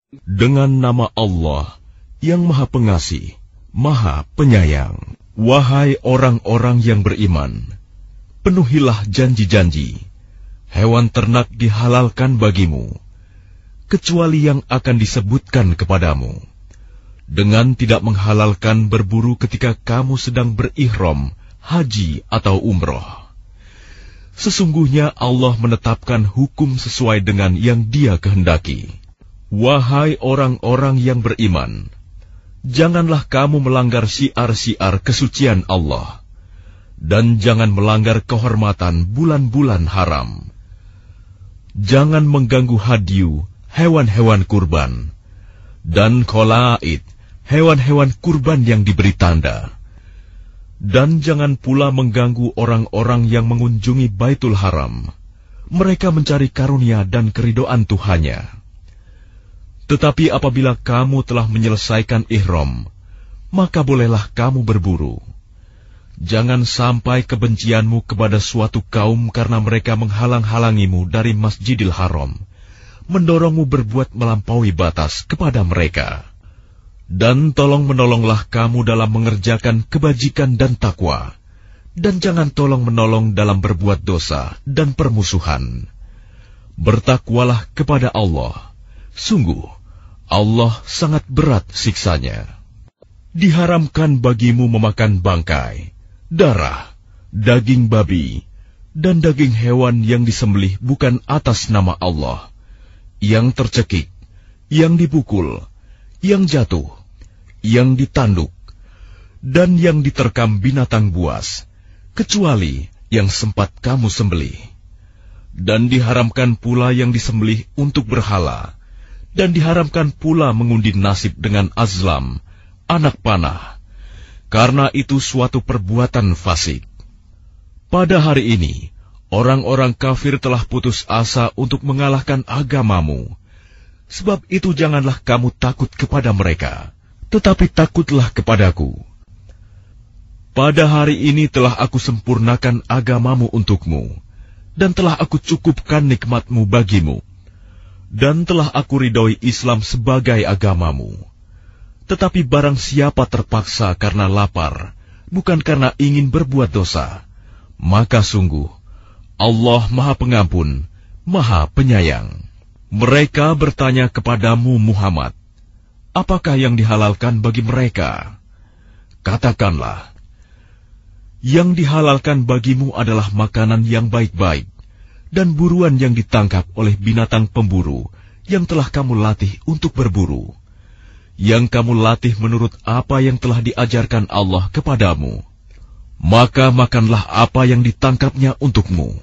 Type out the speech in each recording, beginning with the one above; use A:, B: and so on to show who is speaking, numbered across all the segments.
A: Dengan nama Allah yang Maha Pengasih, Maha Penyayang. Wahai orang-orang yang beriman, penuhilah janji-janji. Hewan ternak dihalalkan bagimu, kecuali yang akan disebutkan kepadamu, dengan tidak menghalalkan berburu ketika kamu sedang berihram, haji atau umroh. Sesungguhnya Allah menetapkan hukum sesuai dengan yang Dia kehendaki. Wahai orang-orang yang beriman, janganlah kamu melanggar syiar-syiar kesucian Allah, dan jangan melanggar kehormatan bulan-bulan haram. Jangan mengganggu hadyu, hewan-hewan kurban, dan kholaid, hewan-hewan kurban yang diberi tanda. Dan jangan pula mengganggu orang-orang yang mengunjungi Baitul Haram. Mereka mencari karunia dan keridhaan Tuhannya. Tetapi apabila kamu telah menyelesaikan ihram, maka bolehlah kamu berburu. Jangan sampai kebencianmu kepada suatu kaum karena mereka menghalang-halangimu dari Masjidil Haram, mendorongmu berbuat melampaui batas kepada mereka. Dan tolong-menolonglah kamu dalam mengerjakan kebajikan dan takwa, dan jangan tolong-menolong dalam berbuat dosa dan permusuhan. Bertakwalah kepada Allah. Sungguh, Allah sangat berat siksanya. Diharamkan bagimu memakan bangkai, darah, daging babi, dan daging hewan yang disembelih bukan atas nama Allah, yang tercekik, yang dipukul, yang jatuh, yang ditanduk, dan yang diterkam binatang buas, kecuali yang sempat kamu sembelih. Dan diharamkan pula yang disembelih untuk berhala, dan diharamkan pula mengundi nasib dengan azlam, anak panah, karena itu suatu perbuatan fasik. Pada hari ini, orang-orang kafir telah putus asa untuk mengalahkan agamamu. Sebab itu janganlah kamu takut kepada mereka, tetapi takutlah kepadaku. Pada hari ini telah aku sempurnakan agamamu untukmu, dan telah aku cukupkan nikmatmu bagimu, dan telah aku ridhoi Islam sebagai agamamu. Tetapi barang siapa terpaksa karena lapar, bukan karena ingin berbuat dosa, maka sungguh Allah Maha Pengampun, Maha Penyayang. Mereka bertanya kepadamu Muhammad, apakah yang dihalalkan bagi mereka? Katakanlah, yang dihalalkan bagimu adalah makanan yang baik-baik, dan buruan yang ditangkap oleh binatang pemburu yang telah kamu latih untuk berburu, yang kamu latih menurut apa yang telah diajarkan Allah kepadamu. Maka makanlah apa yang ditangkapnya untukmu,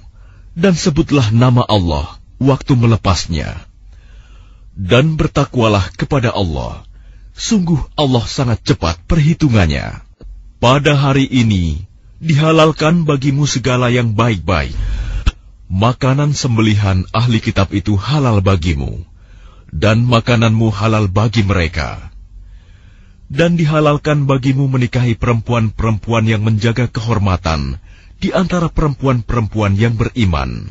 A: dan sebutlah nama Allah waktu melepasnya. Dan bertakwalah kepada Allah, sungguh Allah sangat cepat perhitungannya. Pada hari ini dihalalkan bagimu segala yang baik-baik. Makanan sembelihan ahli kitab itu halal bagimu, dan makananmu halal bagi mereka. Dan dihalalkan bagimu menikahi perempuan-perempuan yang menjaga kehormatan di antara perempuan-perempuan yang beriman,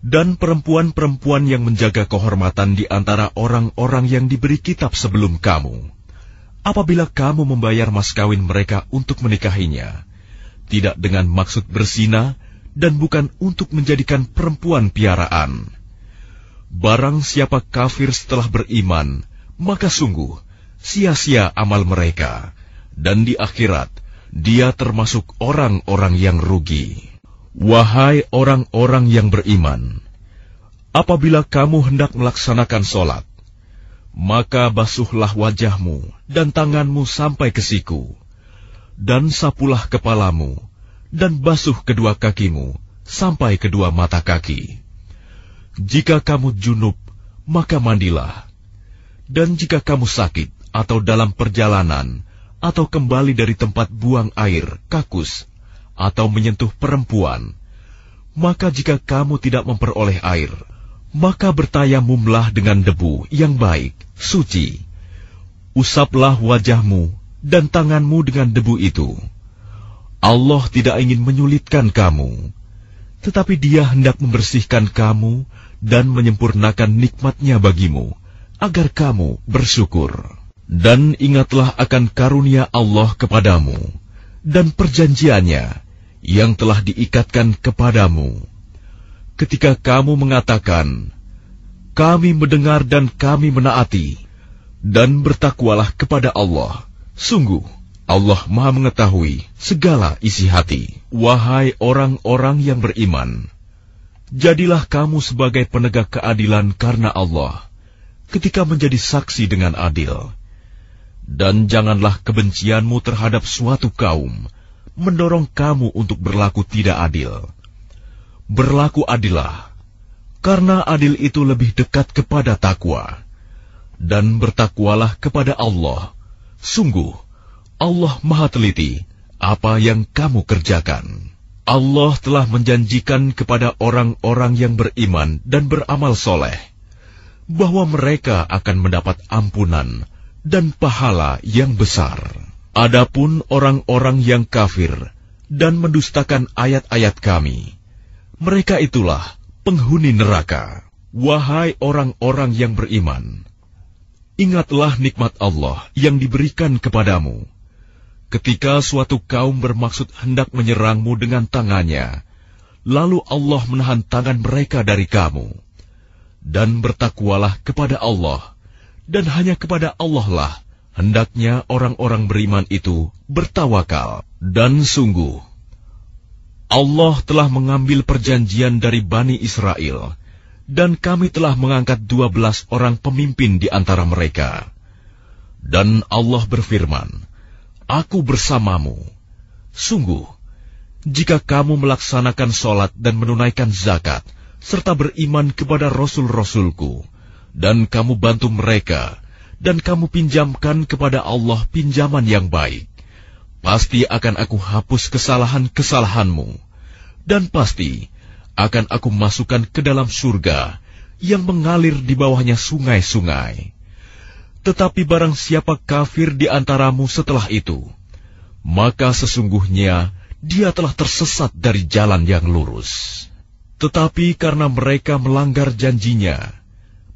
A: dan perempuan-perempuan yang menjaga kehormatan di antara orang-orang yang diberi kitab sebelum kamu. Apabila kamu membayar mas kawin mereka untuk menikahinya, tidak dengan maksud berzina, dan bukan untuk menjadikan perempuan piaraan. Barang siapa kafir setelah beriman, maka sungguh sia-sia amal mereka, dan di akhirat dia termasuk orang-orang yang rugi. Wahai orang-orang yang beriman, apabila kamu hendak melaksanakan sholat, maka basuhlah wajahmu dan tanganmu sampai ke siku, dan sapulah kepalamu, dan basuh kedua kakimu sampai kedua mata kaki. Jika kamu junub, maka mandilah. Dan jika kamu sakit atau dalam perjalanan, atau kembali dari tempat buang air, kakus, atau menyentuh perempuan, maka jika kamu tidak memperoleh air, maka bertayamumlah dengan debu yang baik, suci. Usaplah wajahmu dan tanganmu dengan debu itu. Allah tidak ingin menyulitkan kamu, tetapi Dia hendak membersihkan kamu dan menyempurnakan nikmat-Nya bagimu, agar kamu bersyukur. Dan ingatlah akan karunia Allah kepadamu dan perjanjiannya yang telah diikatkan kepadamu. Ketika kamu mengatakan, kami mendengar dan kami menaati, dan bertakwalah kepada Allah. Sungguh, Allah Maha mengetahui segala isi hati. Wahai orang-orang yang beriman, jadilah kamu sebagai penegak keadilan karena Allah, ketika menjadi saksi dengan adil. Dan janganlah kebencianmu terhadap suatu kaum mendorong kamu untuk berlaku tidak adil. Berlaku adillah, karena adil itu lebih dekat kepada takwa. Dan bertakwalah kepada Allah. Sungguh, Allah Maha teliti apa yang kamu kerjakan. Allah telah menjanjikan kepada orang-orang yang beriman dan beramal soleh bahwa mereka akan mendapat ampunan dan pahala yang besar. Adapun orang-orang yang kafir dan mendustakan ayat-ayat kami, mereka itulah penghuni neraka. Wahai orang-orang yang beriman, ingatlah nikmat Allah yang diberikan kepadamu. Ketika suatu kaum bermaksud hendak menyerangmu dengan tangannya, lalu Allah menahan tangan mereka dari kamu. Dan bertakwalah kepada Allah, dan hanya kepada Allah lah hendaknya orang-orang beriman itu bertawakal. Dan sungguh, Allah telah mengambil perjanjian dari Bani Israel, dan kami telah mengangkat 12 orang pemimpin di antara mereka. Dan Allah berfirman, Aku bersamamu. Sungguh, jika kamu melaksanakan sholat dan menunaikan zakat, serta beriman kepada Rasul-Rasulku, dan kamu bantu mereka, dan kamu pinjamkan kepada Allah pinjaman yang baik, pasti akan aku hapus kesalahan-kesalahanmu, dan pasti akan aku masukkan ke dalam surga yang mengalir di bawahnya sungai-sungai. Tetapi barang siapa kafir di antaramu setelah itu, maka sesungguhnya dia telah tersesat dari jalan yang lurus. Tetapi karena mereka melanggar janjinya,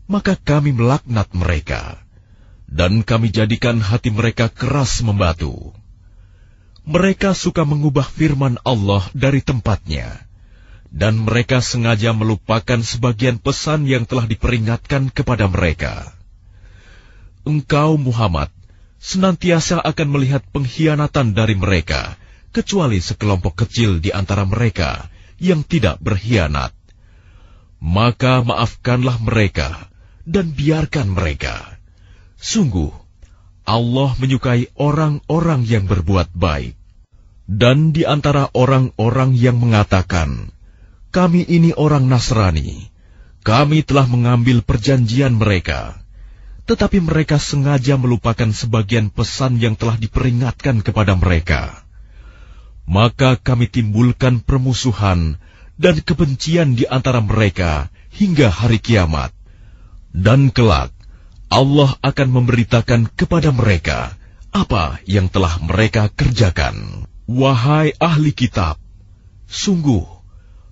A: maka kami melaknat mereka, dan kami jadikan hati mereka keras membatu. Mereka suka mengubah firman Allah dari tempatnya, dan mereka sengaja melupakan sebagian pesan yang telah diperingatkan kepada mereka. Engkau, Muhammad, senantiasa akan melihat pengkhianatan dari mereka, kecuali sekelompok kecil di antara mereka yang tidak berkhianat. Maka maafkanlah mereka, dan biarkan mereka. Sungguh, Allah menyukai orang-orang yang berbuat baik. Dan di antara orang-orang yang mengatakan, kami ini orang Nasrani, kami telah mengambil perjanjian mereka, tetapi mereka sengaja melupakan sebagian pesan yang telah diperingatkan kepada mereka. Maka kami timbulkan permusuhan dan kebencian di antara mereka hingga hari kiamat. Dan kelak, Allah akan memberitakan kepada mereka apa yang telah mereka kerjakan. Wahai ahli kitab, sungguh,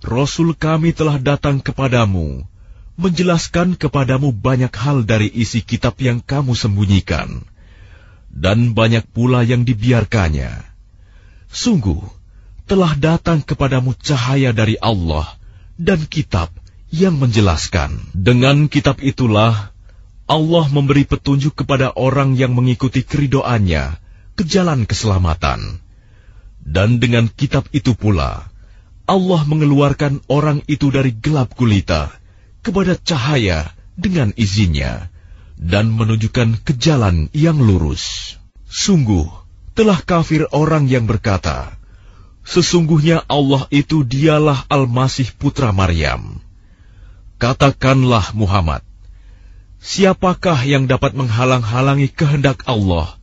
A: Rasul kami telah datang kepadamu, menjelaskan kepadamu banyak hal dari isi kitab yang kamu sembunyikan, dan banyak pula yang dibiarkannya. Sungguh, telah datang kepadamu cahaya dari Allah dan kitab yang menjelaskan. Dengan kitab itulah Allah memberi petunjuk kepada orang yang mengikuti keridhoannya ke jalan keselamatan. Dan dengan kitab itu pula Allah mengeluarkan orang itu dari gelap gulita kepada cahaya dengan izinnya, dan menunjukkan ke jalan yang lurus. Sungguh, telah kafir orang yang berkata, sesungguhnya Allah itu dialah Al-Masih putra Maryam. Katakanlah Muhammad, siapakah yang dapat menghalang-halangi kehendak Allah,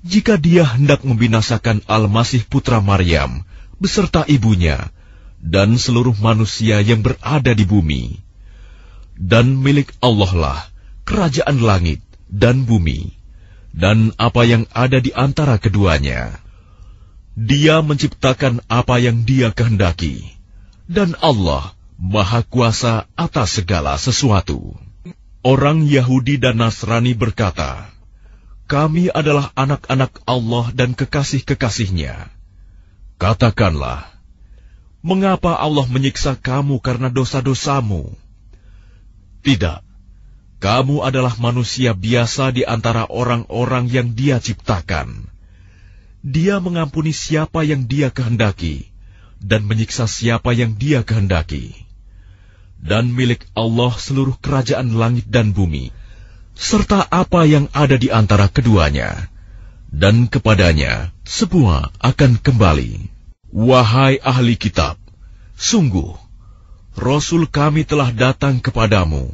A: jika dia hendak membinasakan Al-Masih putra Maryam beserta ibunya dan seluruh manusia yang berada di bumi? Dan milik Allah lah kerajaan langit dan bumi, dan apa yang ada di antara keduanya. Dia menciptakan apa yang Dia kehendaki, dan Allah Maha Kuasa atas segala sesuatu. Orang Yahudi dan Nasrani berkata, "Kami adalah anak-anak Allah dan kekasih-kekasih-Nya." Katakanlah, mengapa Allah menyiksa kamu karena dosa-dosamu? Tidak, kamu adalah manusia biasa di antara orang-orang yang Dia ciptakan. Dia mengampuni siapa yang Dia kehendaki, dan menyiksa siapa yang Dia kehendaki. Dan milik Allah seluruh kerajaan langit dan bumi, serta apa yang ada di antara keduanya, dan kepadanya semua akan kembali. Wahai ahli kitab, sungguh, Rasul kami telah datang kepadamu,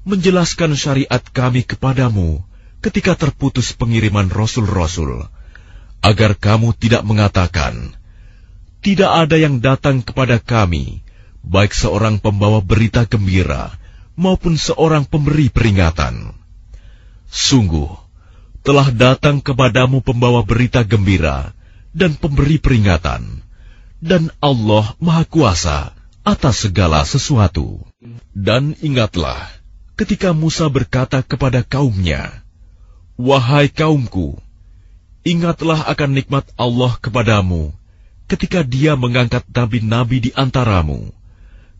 A: menjelaskan syariat kami kepadamu ketika terputus pengiriman Rasul-Rasul, agar kamu tidak mengatakan, tidak ada yang datang kepada kami, baik seorang pembawa berita gembira, maupun seorang pemberi peringatan. Sungguh, telah datang kepadamu pembawa berita gembira dan pemberi peringatan, dan Allah Maha Kuasa atas segala sesuatu. Dan ingatlah, ketika Musa berkata kepada kaumnya, "Wahai kaumku, ingatlah akan nikmat Allah kepadamu, ketika Dia mengangkat nabi-nabi di antaramu,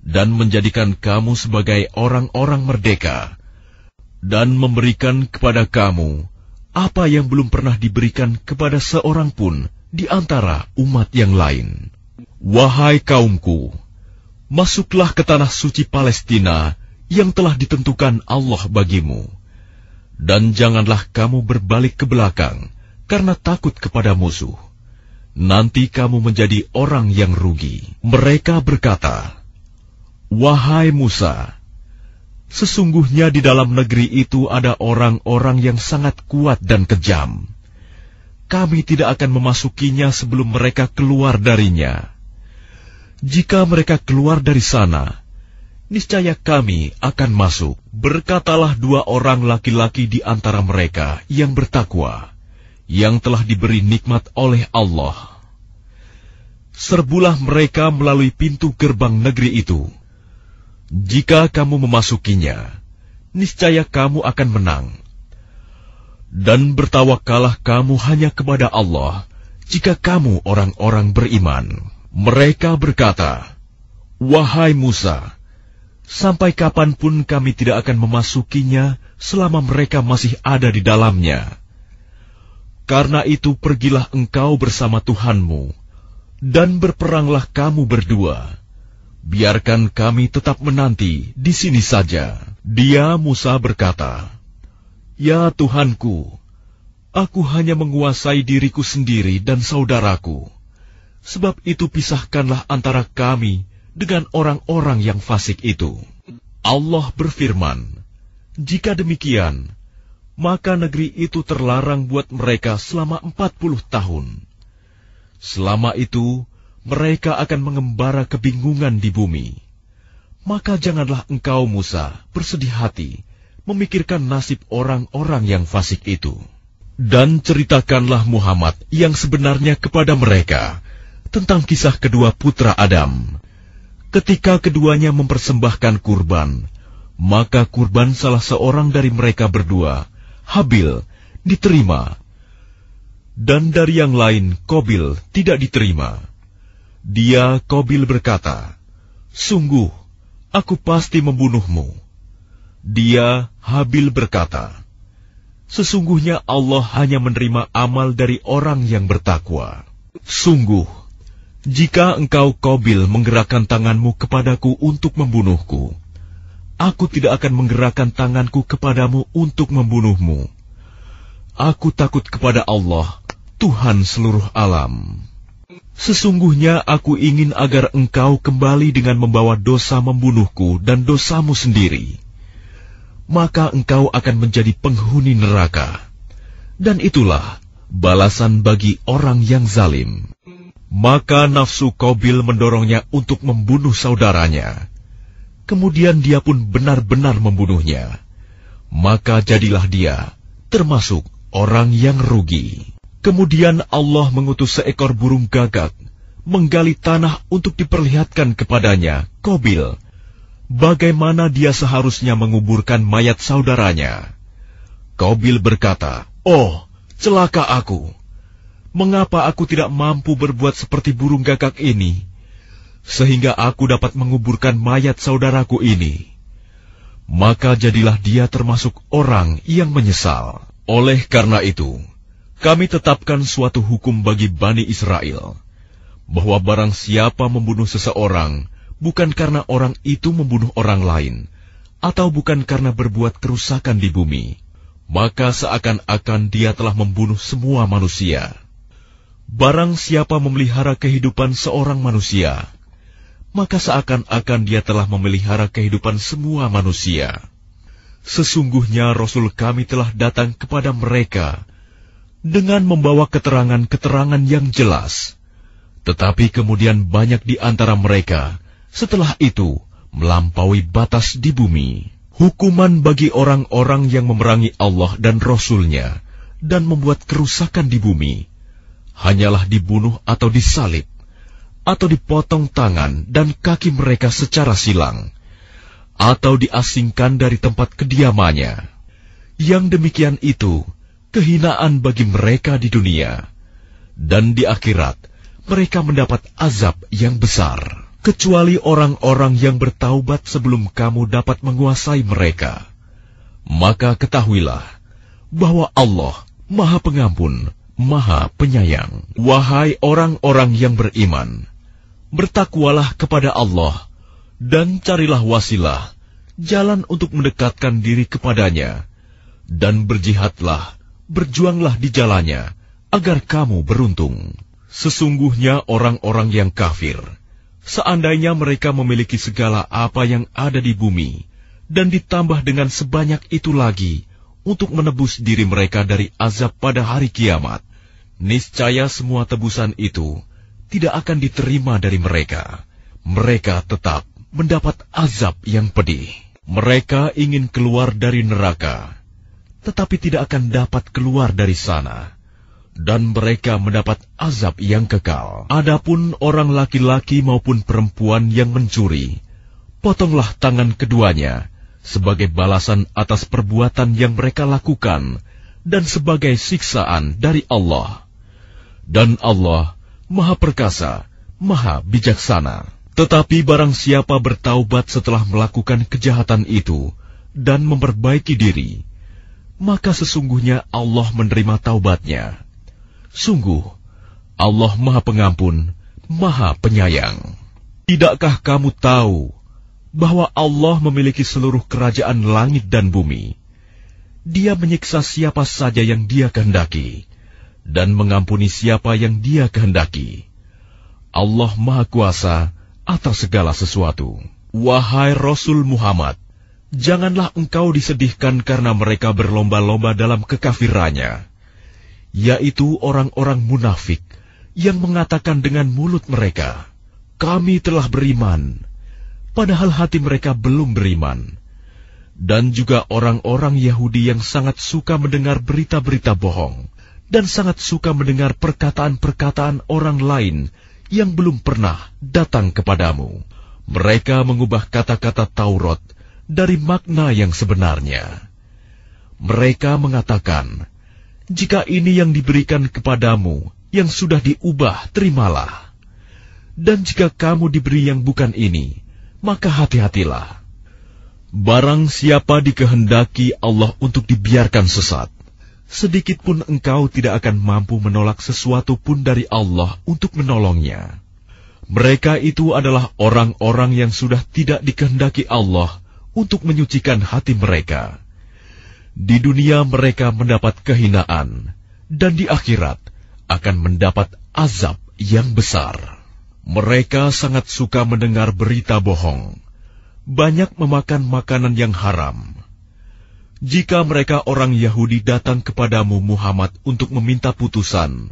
A: dan menjadikan kamu sebagai orang-orang merdeka, dan memberikan kepada kamu apa yang belum pernah diberikan kepada seorang pun di antara umat yang lain. Wahai kaumku, masuklah ke tanah suci Palestina yang telah ditentukan Allah bagimu, dan janganlah kamu berbalik ke belakang karena takut kepada musuh. Nanti kamu menjadi orang yang rugi." Mereka berkata, "Wahai Musa, sesungguhnya di dalam negeri itu ada orang-orang yang sangat kuat dan kejam. Kami tidak akan memasukinya sebelum mereka keluar darinya. Jika mereka keluar dari sana, niscaya kami akan masuk." Berkatalah dua orang laki-laki di antara mereka yang bertakwa, yang telah diberi nikmat oleh Allah. Serbulah mereka melalui pintu gerbang negeri itu. Jika kamu memasukinya, niscaya kamu akan menang. Dan bertawakallah kamu hanya kepada Allah, jika kamu orang-orang beriman. Mereka berkata, "Wahai Musa, sampai kapanpun kami tidak akan memasukinya selama mereka masih ada di dalamnya. Karena itu pergilah engkau bersama Tuhanmu, dan berperanglah kamu berdua. Biarkan kami tetap menanti di sini saja." Dia, Musa, berkata, "Ya Tuhanku, aku hanya menguasai diriku sendiri dan saudaraku. Sebab itu pisahkanlah antara kami dengan orang-orang yang fasik itu." Allah berfirman, "Jika demikian, maka negeri itu terlarang buat mereka selama 40 tahun. Selama itu, mereka akan mengembara kebingungan di bumi. Maka janganlah engkau, Musa, bersedih hati memikirkan nasib orang-orang yang fasik itu. Dan ceritakanlah Muhammad yang sebenarnya kepada mereka tentang kisah kedua putra Adam. Ketika keduanya mempersembahkan kurban, maka kurban salah seorang dari mereka berdua, Habil, diterima, dan dari yang lain, Qabil, tidak diterima. Dia, Qabil, berkata, "Sungguh, aku pasti membunuhmu." Dia, Habil, berkata, "Sesungguhnya Allah hanya menerima amal dari orang yang bertakwa." Sungguh, jika engkau, Qabil, menggerakkan tanganmu kepadaku untuk membunuhku, aku tidak akan menggerakkan tanganku kepadamu untuk membunuhmu. Aku takut kepada Allah, Tuhan seluruh alam. Sesungguhnya aku ingin agar engkau kembali dengan membawa dosa membunuhku dan dosamu sendiri. Maka engkau akan menjadi penghuni neraka. Dan itulah balasan bagi orang yang zalim. Maka nafsu Qabil mendorongnya untuk membunuh saudaranya. Kemudian dia pun benar-benar membunuhnya. Maka jadilah dia termasuk orang yang rugi. Kemudian Allah mengutus seekor burung gagak, menggali tanah untuk diperlihatkan kepadanya, Qabil. bagaimana dia seharusnya menguburkan mayat saudaranya. Qabil berkata, "Oh, celaka aku! Mengapa aku tidak mampu berbuat seperti burung gagak ini, sehingga aku dapat menguburkan mayat saudaraku ini?" Maka jadilah dia termasuk orang yang menyesal. Oleh karena itu, kami tetapkan suatu hukum bagi Bani Israel, bahwa barang siapa membunuh seseorang, bukan karena orang itu membunuh orang lain, atau bukan karena berbuat kerusakan di bumi, maka seakan-akan dia telah membunuh semua manusia. Barang siapa memelihara kehidupan seorang manusia, maka seakan-akan dia telah memelihara kehidupan semua manusia. Sesungguhnya Rasul kami telah datang kepada mereka dengan membawa keterangan-keterangan yang jelas. Tetapi kemudian banyak di antara mereka setelah itu melampaui batas di bumi. Hukuman bagi orang-orang yang memerangi Allah dan Rasul-Nya dan membuat kerusakan di bumi hanyalah dibunuh atau disalib, atau dipotong tangan dan kaki mereka secara silang, atau diasingkan dari tempat kediamannya. Yang demikian itu kehinaan bagi mereka di dunia, dan di akhirat mereka mendapat azab yang besar. Kecuali orang-orang yang bertaubat sebelum kamu dapat menguasai mereka. Maka ketahuilah bahwa Allah Maha Pengampun, Maha Penyayang. Wahai orang-orang yang beriman, bertakwalah kepada Allah dan carilah wasilah, jalan untuk mendekatkan diri kepadanya, dan berjihadlah, berjuanglah di jalannya, agar kamu beruntung. Sesungguhnya orang-orang yang kafir, seandainya mereka memiliki segala apa yang ada di bumi, dan ditambah dengan sebanyak itu lagi untuk menebus diri mereka dari azab pada hari kiamat, niscaya semua tebusan itu tidak akan diterima dari mereka. Mereka tetap mendapat azab yang pedih. Mereka ingin keluar dari neraka, tetapi tidak akan dapat keluar dari sana, dan mereka mendapat azab yang kekal. Adapun orang laki-laki maupun perempuan yang mencuri, potonglah tangan keduanya sebagai balasan atas perbuatan yang mereka lakukan dan sebagai siksaan dari Allah. Dan Allah Maha Perkasa, Maha Bijaksana. Tetapi barang siapa bertaubat setelah melakukan kejahatan itu dan memperbaiki diri, maka sesungguhnya Allah menerima taubatnya. Sungguh, Allah Maha Pengampun, Maha Penyayang. Tidakkah kamu tahu bahwa Allah memiliki seluruh kerajaan langit dan bumi? Dia menyiksa siapa saja yang Dia kehendaki, dan mengampuni siapa yang Dia kehendaki. Allah Maha Kuasa atas segala sesuatu. Wahai Rasul Muhammad, janganlah engkau disedihkan karena mereka berlomba-lomba dalam kekafirannya, yaitu orang-orang munafik yang mengatakan dengan mulut mereka, "Kami telah beriman," padahal hati mereka belum beriman. Dan juga orang-orang Yahudi yang sangat suka mendengar berita-berita bohong dan sangat suka mendengar perkataan-perkataan orang lain yang belum pernah datang kepadamu. Mereka mengubah kata-kata Taurat dari makna yang sebenarnya. Mereka mengatakan, "Jika ini yang diberikan kepadamu, yang sudah diubah, terimalah. Dan jika kamu diberi yang bukan ini, maka hati-hatilah." Barang siapa dikehendaki Allah untuk dibiarkan sesat, sedikit pun engkau tidak akan mampu menolak sesuatu pun dari Allah untuk menolongnya. Mereka itu adalah orang-orang yang sudah tidak dikehendaki Allah untuk menyucikan hati mereka. Di dunia mereka mendapat kehinaan, dan di akhirat akan mendapat azab yang besar. Mereka sangat suka mendengar berita bohong, banyak memakan makanan yang haram. Jika mereka orang Yahudi datang kepadamu Muhammad untuk meminta putusan,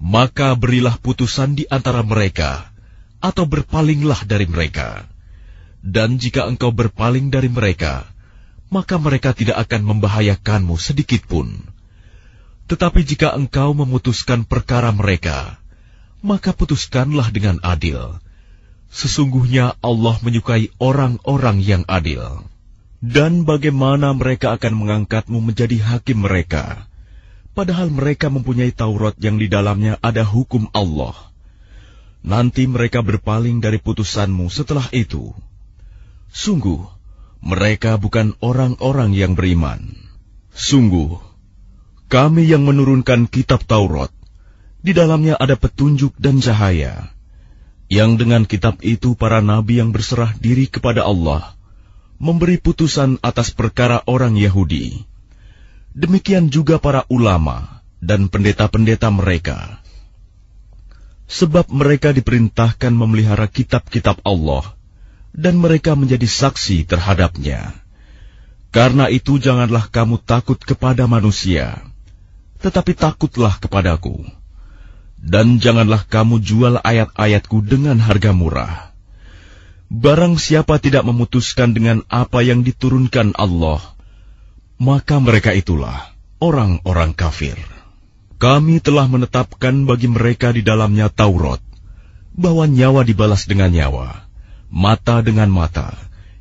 A: maka berilah putusan di antara mereka, atau berpalinglah dari mereka. Dan jika engkau berpaling dari mereka, maka mereka tidak akan membahayakanmu sedikitpun. Tetapi jika engkau memutuskan perkara mereka, maka putuskanlah dengan adil. Sesungguhnya Allah menyukai orang-orang yang adil. Dan bagaimana mereka akan mengangkatmu menjadi hakim mereka, padahal mereka mempunyai Taurat yang di dalamnya ada hukum Allah. Nanti mereka berpaling dari putusanmu setelah itu. Sungguh, mereka bukan orang-orang yang beriman. Sungguh, kami yang menurunkan kitab Taurat, di dalamnya ada petunjuk dan cahaya, yang dengan kitab itu para nabi yang berserah diri kepada Allah memberi putusan atas perkara orang Yahudi. Demikian juga para ulama dan pendeta-pendeta mereka. Sebab mereka diperintahkan memelihara kitab-kitab Allah, dan mereka menjadi saksi terhadapnya. Karena itu janganlah kamu takut kepada manusia, tetapi takutlah kepadaku. Dan janganlah kamu jual ayat-ayatku dengan harga murah. Barang siapa tidak memutuskan dengan apa yang diturunkan Allah, maka mereka itulah orang-orang kafir. Kami telah menetapkan bagi mereka di dalamnya Taurat, bahwa nyawa dibalas dengan nyawa, mata dengan mata,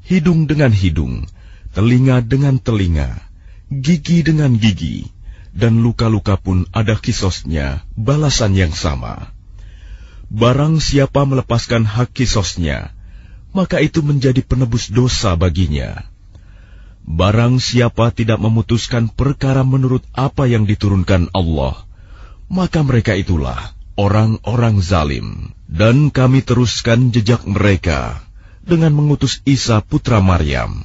A: hidung dengan hidung, telinga dengan telinga, gigi dengan gigi, dan luka-luka pun ada kisosnya, balasan yang sama. Barang siapa melepaskan hak kisosnya, maka itu menjadi penebus dosa baginya. Barang siapa tidak memutuskan perkara menurut apa yang diturunkan Allah, maka mereka itulah orang-orang zalim. Dan kami teruskan jejak mereka dengan mengutus Isa putra Maryam,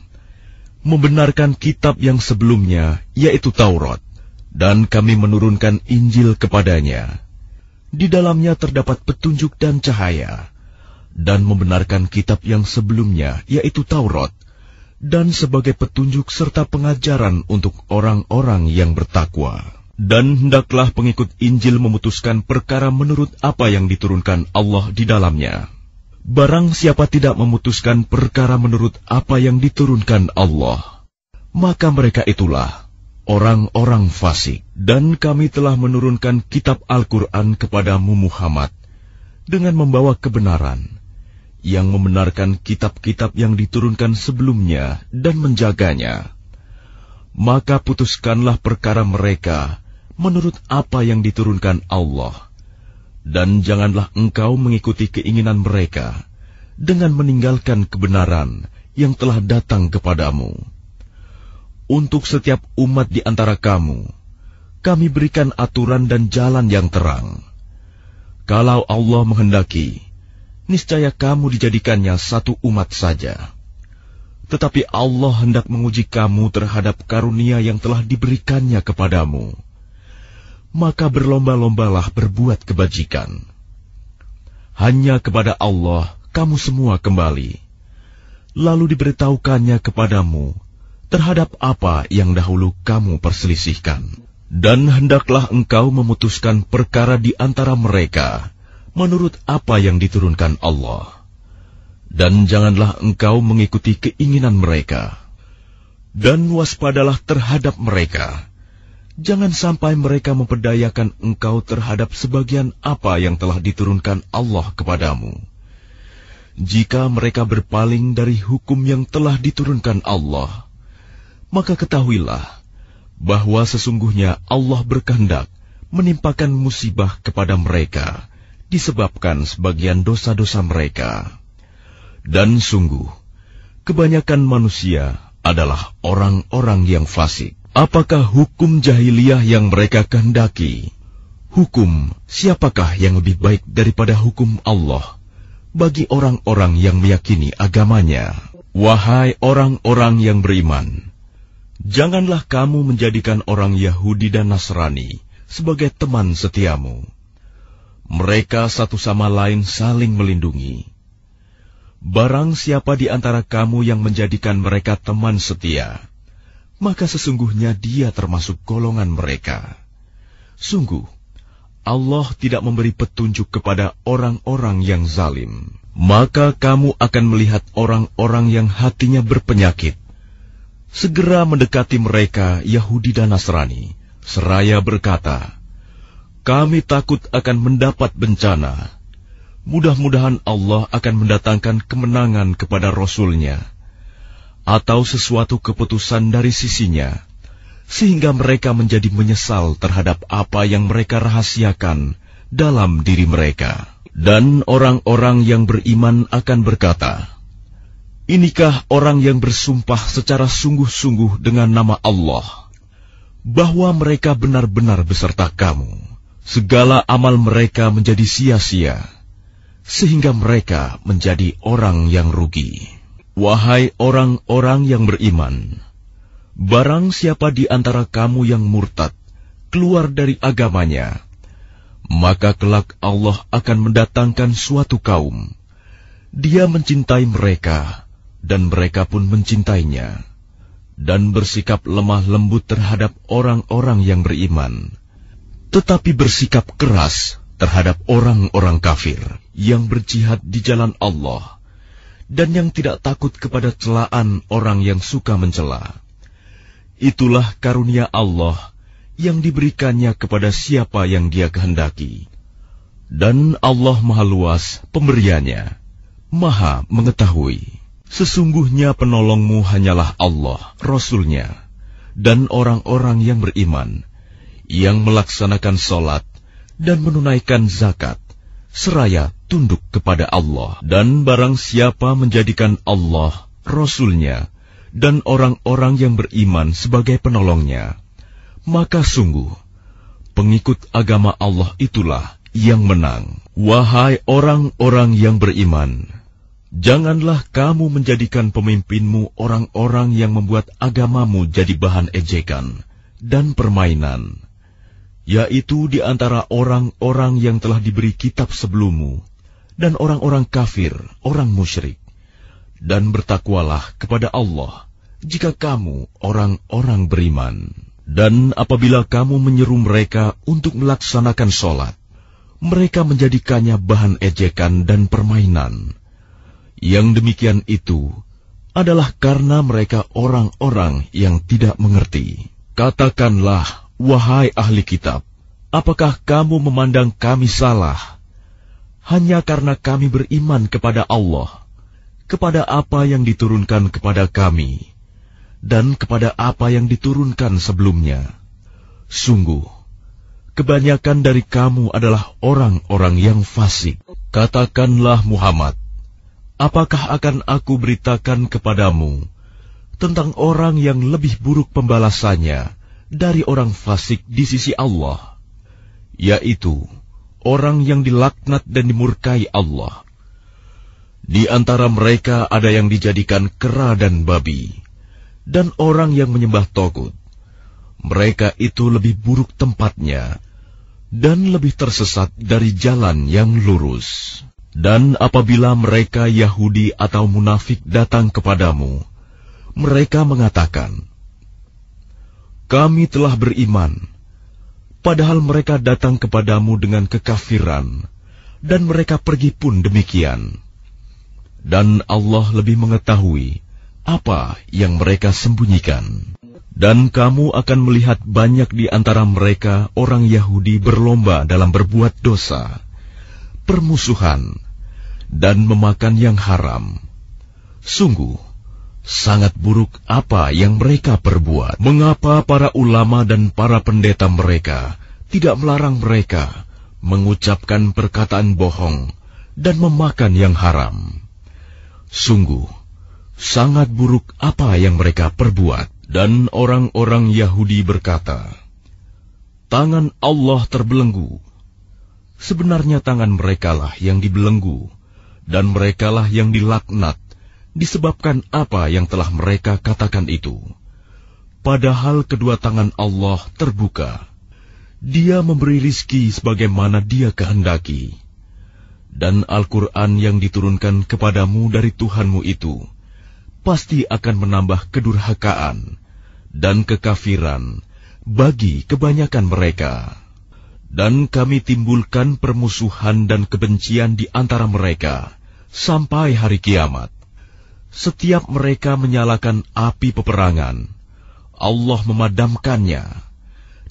A: membenarkan kitab yang sebelumnya, yaitu Taurat, dan kami menurunkan Injil kepadanya. Di dalamnya terdapat petunjuk dan cahaya, dan membenarkan kitab yang sebelumnya, yaitu Taurat, dan sebagai petunjuk serta pengajaran untuk orang-orang yang bertakwa. Dan hendaklah pengikut Injil memutuskan perkara menurut apa yang diturunkan Allah di dalamnya. Barang siapa tidak memutuskan perkara menurut apa yang diturunkan Allah, maka mereka itulah orang-orang fasik. Dan kami telah menurunkan kitab Al-Quran kepadamu Muhammad dengan membawa kebenaran, yang membenarkan kitab-kitab yang diturunkan sebelumnya dan menjaganya. Maka putuskanlah perkara mereka menurut apa yang diturunkan Allah, dan janganlah engkau mengikuti keinginan mereka dengan meninggalkan kebenaran yang telah datang kepadamu. Untuk setiap umat di antara kamu, kami berikan aturan dan jalan yang terang. Kalau Allah menghendaki, niscaya kamu dijadikannya satu umat saja. Tetapi Allah hendak menguji kamu terhadap karunia yang telah diberikannya kepadamu. Maka berlomba-lombalah berbuat kebajikan. Hanya kepada Allah kamu semua kembali. Lalu diberitahukannya kepadamu terhadap apa yang dahulu kamu perselisihkan. Dan hendaklah engkau memutuskan perkara di antara mereka menurut apa yang diturunkan Allah. Dan janganlah engkau mengikuti keinginan mereka. Dan waspadalah terhadap mereka. Jangan sampai mereka memperdayakan engkau terhadap sebagian apa yang telah diturunkan Allah kepadamu. Jika mereka berpaling dari hukum yang telah diturunkan Allah, maka ketahuilah bahwa sesungguhnya Allah berkehendak menimpakan musibah kepada mereka disebabkan sebagian dosa-dosa mereka. Dan sungguh, kebanyakan manusia adalah orang-orang yang fasik. Apakah hukum jahiliyah yang mereka kehendaki? Hukum siapakah yang lebih baik daripada hukum Allah bagi orang-orang yang meyakini agamanya? Wahai orang-orang yang beriman, janganlah kamu menjadikan orang Yahudi dan Nasrani sebagai teman setiamu. Mereka satu sama lain saling melindungi. Barang siapa di antara kamu yang menjadikan mereka teman setia, maka sesungguhnya dia termasuk golongan mereka. Sungguh, Allah tidak memberi petunjuk kepada orang-orang yang zalim. Maka kamu akan melihat orang-orang yang hatinya berpenyakit segera mendekati mereka Yahudi dan Nasrani, seraya berkata, kami takut akan mendapat bencana. mudah-mudahan Allah akan mendatangkan kemenangan kepada Rasul-Nya, atau sesuatu keputusan dari sisinya, sehingga mereka menjadi menyesal terhadap apa yang mereka rahasiakan dalam diri mereka. Dan orang-orang yang beriman akan berkata, inikah orang yang bersumpah secara sungguh-sungguh dengan nama Allah, bahwa mereka benar-benar beserta kamu. Segala amal mereka menjadi sia-sia, sehingga mereka menjadi orang yang rugi. Wahai orang-orang yang beriman, barang siapa di antara kamu yang murtad, keluar dari agamanya, maka kelak Allah akan mendatangkan suatu kaum. Dia mencintai mereka, dan mereka pun mencintainya, dan bersikap lemah lembut terhadap orang-orang yang beriman, tetapi bersikap keras terhadap orang-orang kafir yang berjihad di jalan Allah, dan yang tidak takut kepada celaan orang yang suka mencela. Itulah karunia Allah yang diberikannya kepada siapa yang Dia kehendaki. Dan Allah Maha Luas pemberiannya, Maha mengetahui. Sesungguhnya penolongmu hanyalah Allah, Rasul-Nya, dan orang-orang yang beriman, yang melaksanakan sholat dan menunaikan zakat, seraya tunduk kepada Allah. Dan barang siapa menjadikan Allah, Rasul-Nya, dan orang-orang yang beriman sebagai penolongnya, maka sungguh pengikut agama Allah itulah yang menang. Wahai orang-orang yang beriman, janganlah kamu menjadikan pemimpinmu orang-orang yang membuat agamamu jadi bahan ejekan dan permainan, yaitu di antara orang-orang yang telah diberi kitab sebelummu dan orang-orang kafir, orang musyrik. Dan bertakwalah kepada Allah jika kamu orang-orang beriman. Dan apabila kamu menyeru mereka untuk melaksanakan sholat, mereka menjadikannya bahan ejekan dan permainan. Yang demikian itu adalah karena mereka orang-orang yang tidak mengerti. Katakanlah, wahai ahli kitab, apakah kamu memandang kami salah hanya karena kami beriman kepada Allah, kepada apa yang diturunkan kepada kami, dan kepada apa yang diturunkan sebelumnya? Sungguh, kebanyakan dari kamu adalah orang-orang yang fasik. Katakanlah Muhammad, apakah akan aku beritakan kepadamu tentang orang yang lebih buruk pembalasannya dari orang fasik di sisi Allah, yaitu orang yang dilaknat dan dimurkai Allah. Di antara mereka ada yang dijadikan kera dan babi, dan orang yang menyembah togut. Mereka itu lebih buruk tempatnya, dan lebih tersesat dari jalan yang lurus. Dan apabila mereka Yahudi atau munafik datang kepadamu, mereka mengatakan, kami telah beriman, padahal mereka datang kepadamu dengan kekafiran, dan mereka pergi pun demikian. Dan Allah lebih mengetahui apa yang mereka sembunyikan. Dan kamu akan melihat banyak di antara mereka orang Yahudi berlomba dalam berbuat dosa, permusuhan, dan memakan yang haram. Sungguh, sangat buruk apa yang mereka perbuat. Mengapa para ulama dan para pendeta mereka tidak melarang mereka mengucapkan perkataan bohong dan memakan yang haram? Sungguh, sangat buruk apa yang mereka perbuat. Dan orang-orang Yahudi berkata, tangan Allah terbelenggu. Sebenarnya tangan merekalah yang dibelenggu, dan merekalah yang dilaknat, disebabkan apa yang telah mereka katakan itu. Padahal kedua tangan Allah terbuka. Dia memberi rizki sebagaimana Dia kehendaki. Dan Al-Quran yang diturunkan kepadamu dari Tuhanmu itu pasti akan menambah kedurhakaan dan kekafiran bagi kebanyakan mereka. Dan kami timbulkan permusuhan dan kebencian di antara mereka sampai hari kiamat. Setiap mereka menyalakan api peperangan, Allah memadamkannya,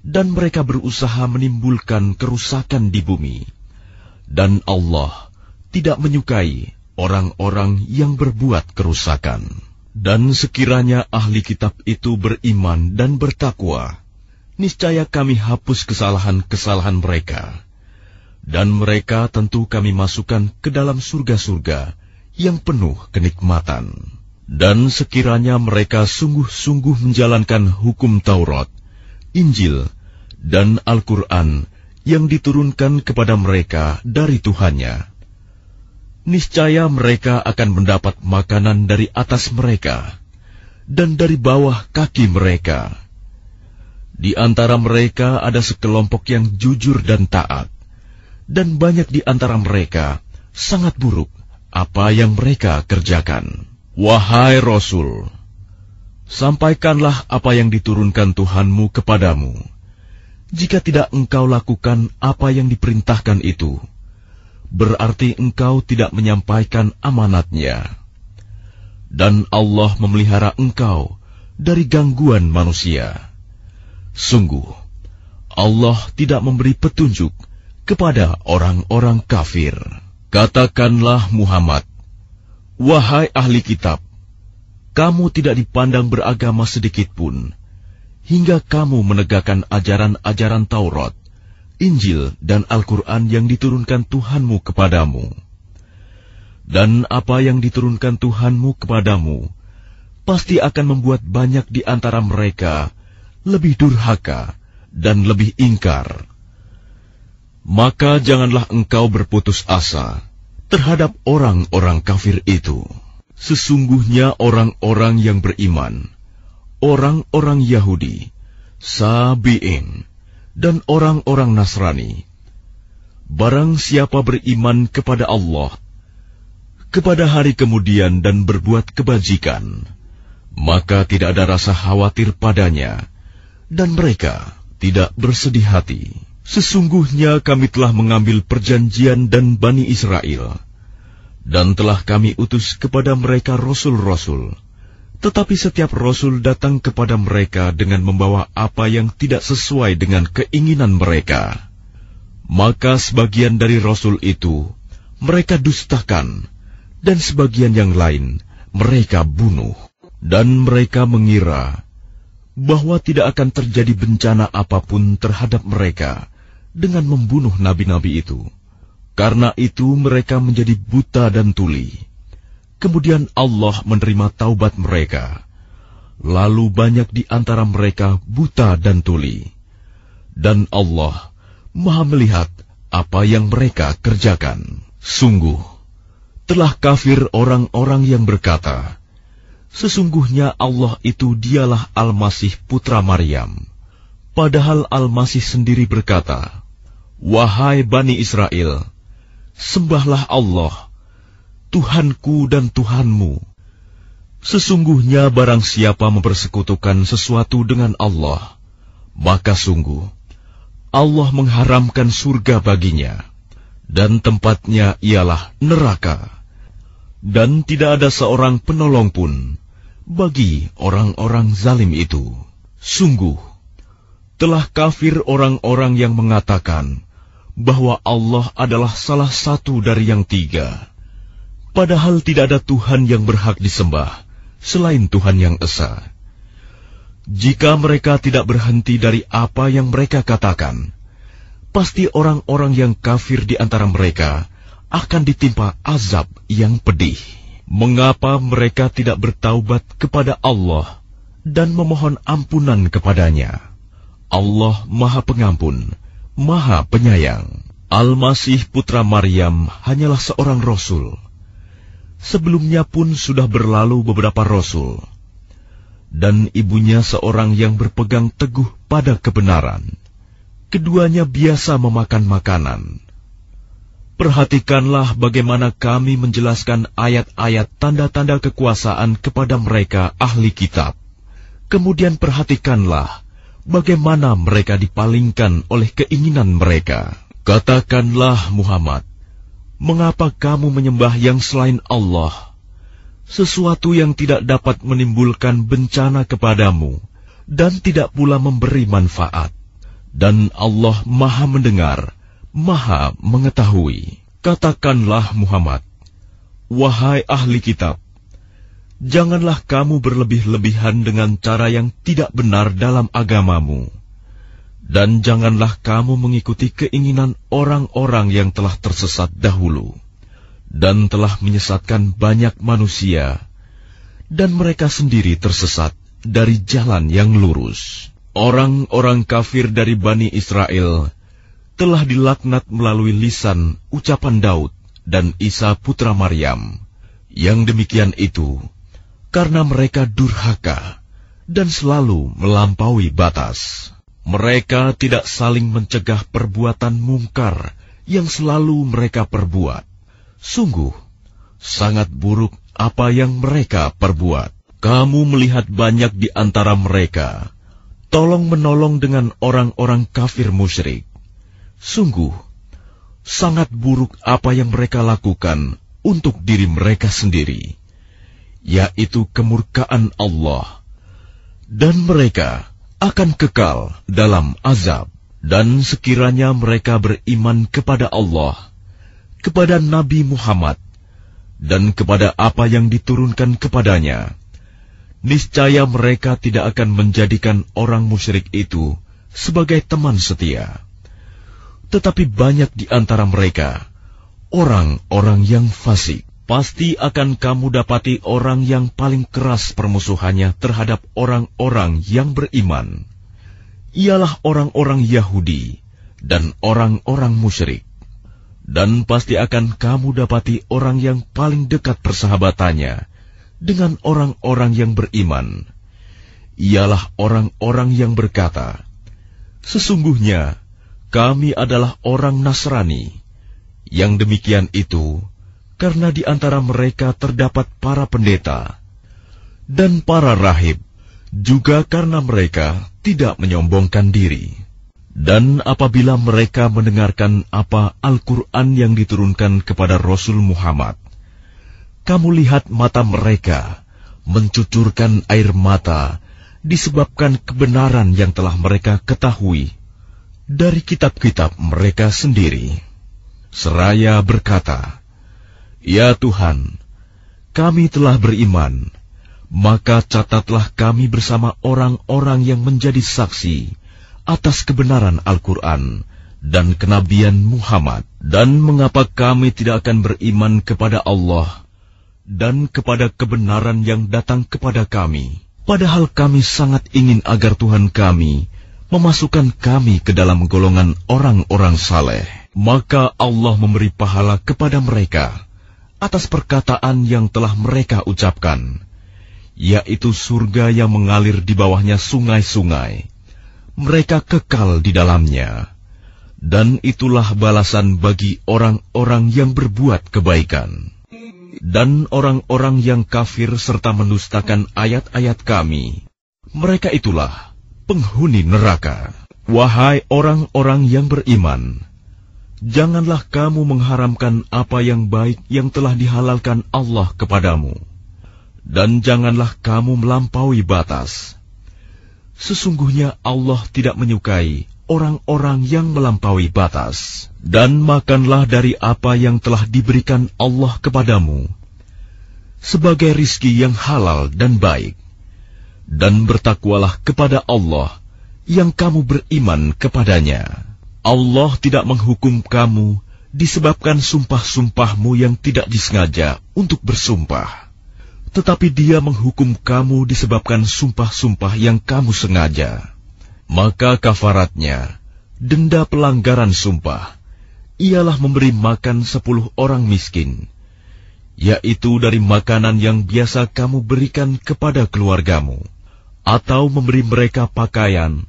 A: dan mereka berusaha menimbulkan kerusakan di bumi. Dan Allah tidak menyukai orang-orang yang berbuat kerusakan. Dan sekiranya ahli kitab itu beriman dan bertakwa, niscaya kami hapus kesalahan-kesalahan mereka. Dan mereka tentu kami masukkan ke dalam surga-surga yang penuh kenikmatan. Dan sekiranya mereka sungguh-sungguh menjalankan hukum Taurat, Injil, dan Al-Quran yang diturunkan kepada mereka dari Tuhannya, niscaya mereka akan mendapat makanan dari atas mereka dan dari bawah kaki mereka. Di antara mereka ada sekelompok yang jujur dan taat, dan banyak di antara mereka sangat buruk apa yang mereka kerjakan. Wahai Rasul, sampaikanlah apa yang diturunkan Tuhanmu kepadamu. Jika tidak engkau lakukan apa yang diperintahkan itu, berarti engkau tidak menyampaikan amanatnya. Dan Allah memelihara engkau dari gangguan manusia. Sungguh, Allah tidak memberi petunjuk kepada orang-orang kafir. Katakanlah Muhammad, wahai ahli kitab, kamu tidak dipandang beragama sedikitpun, hingga kamu menegakkan ajaran-ajaran Taurat, Injil, dan Al-Quran yang diturunkan Tuhanmu kepadamu. Dan apa yang diturunkan Tuhanmu kepadamu, pasti akan membuat banyak di antara mereka lebih durhaka dan lebih ingkar. Maka janganlah engkau berputus asa terhadap orang-orang kafir itu. Sesungguhnya orang-orang yang beriman, orang-orang Yahudi, Sabi'in, dan orang-orang Nasrani, barang siapa beriman kepada Allah, kepada hari kemudian dan berbuat kebajikan, maka tidak ada rasa khawatir padanya, dan mereka tidak bersedih hati. Sesungguhnya kami telah mengambil perjanjian dan Bani Israel, dan telah kami utus kepada mereka rasul-rasul. Tetapi setiap rasul datang kepada mereka dengan membawa apa yang tidak sesuai dengan keinginan mereka. Maka sebagian dari rasul itu mereka dustakan, dan sebagian yang lain mereka bunuh. Dan mereka mengira bahwa tidak akan terjadi bencana apapun terhadap mereka dengan membunuh nabi-nabi itu. Karena itu mereka menjadi buta dan tuli. Kemudian Allah menerima taubat mereka. Lalu banyak di antara mereka buta dan tuli. Dan Allah Maha melihat apa yang mereka kerjakan. Sungguh, telah kafir orang-orang yang berkata, sesungguhnya Allah itu dialah Al-Masih putra Maryam. Padahal Al-Masih sendiri berkata, wahai Bani Israel, sembahlah Allah, Tuhanku dan Tuhanmu. Sesungguhnya barang siapa mempersekutukan sesuatu dengan Allah, maka sungguh Allah mengharamkan surga baginya, dan tempatnya ialah neraka. Dan tidak ada seorang penolong pun bagi orang-orang zalim itu. Sungguh, telah kafir orang-orang yang mengatakan bahwa Allah adalah salah satu dari yang tiga, padahal tidak ada Tuhan yang berhak disembah selain Tuhan yang esa. Jika mereka tidak berhenti dari apa yang mereka katakan, pasti orang-orang yang kafir di antara mereka akan ditimpa azab yang pedih. Mengapa mereka tidak bertaubat kepada Allah dan memohon ampunan kepadanya? Allah Maha Pengampun, Maha Penyayang. Al-Masih putra Maryam hanyalah seorang rasul. Sebelumnya pun sudah berlalu beberapa rasul, dan ibunya seorang yang berpegang teguh pada kebenaran. Keduanya biasa memakan makanan. Perhatikanlah bagaimana kami menjelaskan ayat-ayat tanda-tanda kekuasaan kepada mereka ahli kitab. Kemudian perhatikanlah bagaimana mereka dipalingkan oleh keinginan mereka. Katakanlah Muhammad, mengapa kamu menyembah yang selain Allah, sesuatu yang tidak dapat menimbulkan bencana kepadamu dan tidak pula memberi manfaat? Dan Allah Maha mendengar, Maha mengetahui. Katakanlah Muhammad, wahai ahli kitab, janganlah kamu berlebih-lebihan dengan cara yang tidak benar dalam agamamu, dan janganlah kamu mengikuti keinginan orang-orang yang telah tersesat dahulu, dan telah menyesatkan banyak manusia, dan mereka sendiri tersesat dari jalan yang lurus. Orang-orang kafir dari Bani Israel telah dilaknat melalui lisan ucapan Daud dan Isa putra Maryam. Yang demikian itu karena mereka durhaka dan selalu melampaui batas. Mereka tidak saling mencegah perbuatan mungkar yang selalu mereka perbuat. Sungguh, sangat buruk apa yang mereka perbuat. Kamu melihat banyak di antara mereka tolong-menolong dengan orang-orang kafir musyrik. Sungguh, sangat buruk apa yang mereka lakukan untuk diri mereka sendiri, yaitu kemurkaan Allah, dan mereka akan kekal dalam azab. Dan sekiranya mereka beriman kepada Allah, kepada Nabi Muhammad, dan kepada apa yang diturunkan kepadanya, niscaya mereka tidak akan menjadikan orang musyrik itu sebagai teman setia. Tetapi banyak di antara mereka orang-orang yang fasik. Pasti akan kamu dapati orang yang paling keras permusuhannya terhadap orang-orang yang beriman, ialah orang-orang Yahudi dan orang-orang musyrik. Dan pasti akan kamu dapati orang yang paling dekat persahabatannya dengan orang-orang yang beriman, ialah orang-orang yang berkata, sesungguhnya kami adalah orang Nasrani. Yang demikian itu karena di antara mereka terdapat para pendeta dan para rahib, juga karena mereka tidak menyombongkan diri. Dan apabila mereka mendengarkan apa Al-Quran yang diturunkan kepada Rasul Muhammad, kamu lihat mata mereka mencucurkan air mata disebabkan kebenaran yang telah mereka ketahui dari kitab-kitab mereka sendiri. Seraya berkata, ya Tuhan, kami telah beriman, maka catatlah kami bersama orang-orang yang menjadi saksi atas kebenaran Al-Quran dan kenabian Muhammad. Dan mengapa kami tidak akan beriman kepada Allah dan kepada kebenaran yang datang kepada kami, padahal kami sangat ingin agar Tuhan kami memasukkan kami ke dalam golongan orang-orang saleh. Maka Allah memberi pahala kepada mereka atas perkataan yang telah mereka ucapkan, yaitu surga yang mengalir di bawahnya sungai-sungai. Mereka kekal di dalamnya, dan itulah balasan bagi orang-orang yang berbuat kebaikan. Dan orang-orang yang kafir serta mendustakan ayat-ayat kami, mereka itulah penghuni neraka. Wahai orang-orang yang beriman, janganlah kamu mengharamkan apa yang baik yang telah dihalalkan Allah kepadamu, dan janganlah kamu melampaui batas. Sesungguhnya Allah tidak menyukai orang-orang yang melampaui batas. Dan makanlah dari apa yang telah diberikan Allah kepadamu sebagai rizki yang halal dan baik, dan bertakwalah kepada Allah yang kamu beriman kepadanya. Allah tidak menghukum kamu disebabkan sumpah-sumpahmu yang tidak disengaja untuk bersumpah, tetapi Dia menghukum kamu disebabkan sumpah-sumpah yang kamu sengaja. Maka kafaratnya, denda pelanggaran sumpah, ialah memberi makan 10 orang miskin, yaitu dari makanan yang biasa kamu berikan kepada keluargamu, atau memberi mereka pakaian,